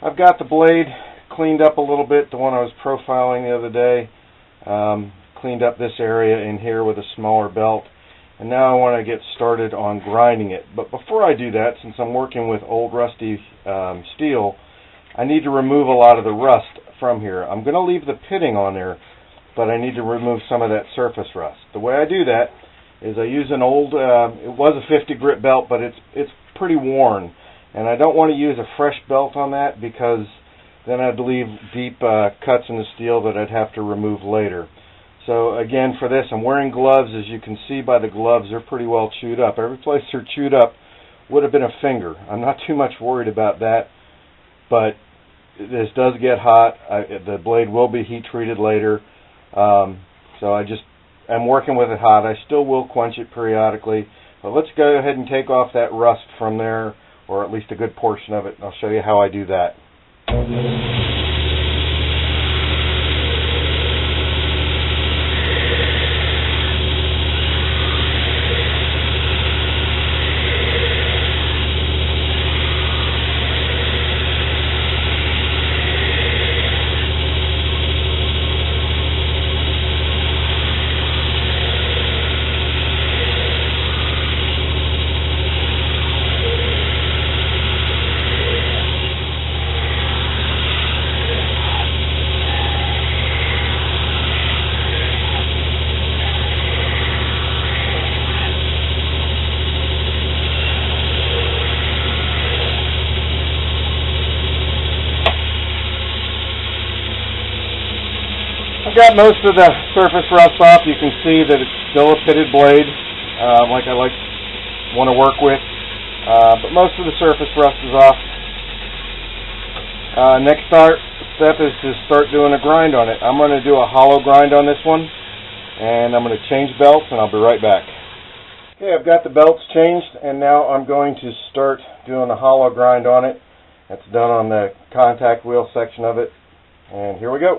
I've got the blade cleaned up a little bit, the one I was profiling the other day. Cleaned up this area in here with a smaller belt, and now I want to get started on grinding it. But before I do that, since I'm working with old rusty steel, I need to remove a lot of the rust from here. I'm going to leave the pitting on there, but I need to remove some of that surface rust. The way I do that is I use an old, it was a 50 grit belt, but it's pretty worn, and I don't want to use a fresh belt on that because then I'd leave deep cuts in the steel that I'd have to remove later. So again, for this, I'm wearing gloves. As you can see by the gloves, they're pretty well chewed up. Every place they're chewed up would have been a finger. I'm not too much worried about that, but this does get hot. The blade will be heat treated later, so I'm working with it hot. I still will quench it periodically, but let's go ahead and take off that rust from there, or at least a good portion of it. I'll show you how I do that. Got most of the surface rust off. You can see that it's still a pitted blade, like I want to work with, but most of the surface rust is off. Next step is to start doing a grind on it. I'm going to do a hollow grind on this one, and I'm going to change belts, and I'll be right back. Okay, I've got the belts changed, and now I'm going to start doing a hollow grind on it. That's done on the contact wheel section of it, and here we go.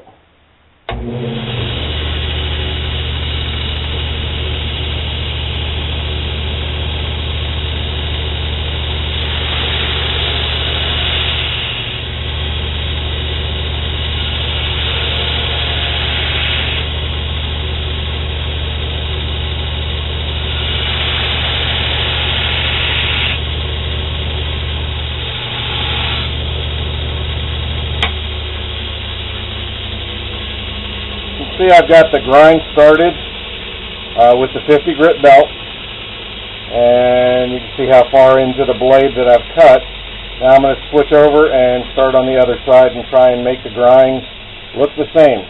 See, I've got the grind started with the 50 grit belt, and you can see how far into the blade that I've cut. Now I'm going to switch over and start on the other side and try and make the grinds look the same.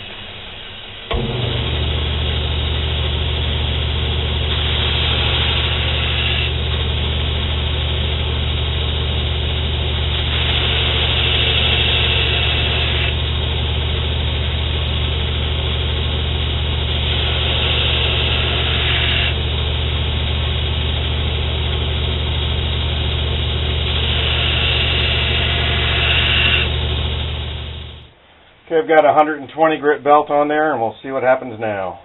Okay, I've got a 120 grit belt on there, and we'll see what happens now.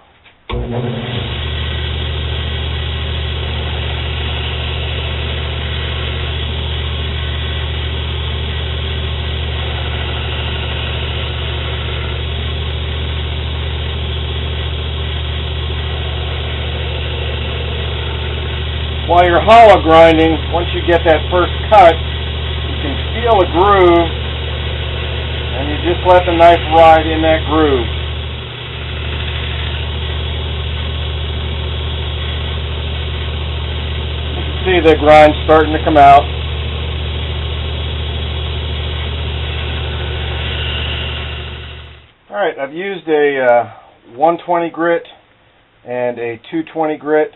While you're hollow grinding, once you get that first cut, you can feel a groove, and you just let the knife ride in that groove. You can see the grind starting to come out. Alright, I've used a 120 grit and a 220 grit,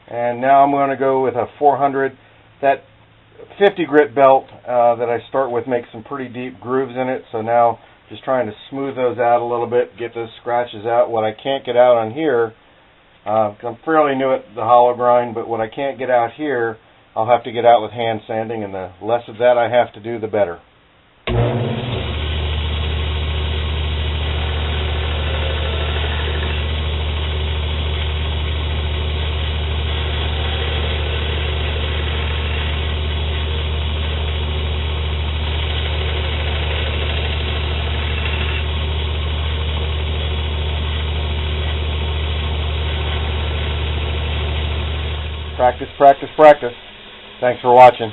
and now I'm going to go with a 400. That 50 grit belt that I start with makes some pretty deep grooves in it, so now just trying to smooth those out a little bit, get those scratches out. What I can't get out on here, I'm fairly new at the hollow grind, but what I can't get out here, I'll have to get out with hand sanding, and the less of that I have to do, the better. Practice, practice, practice. Thanks for watching.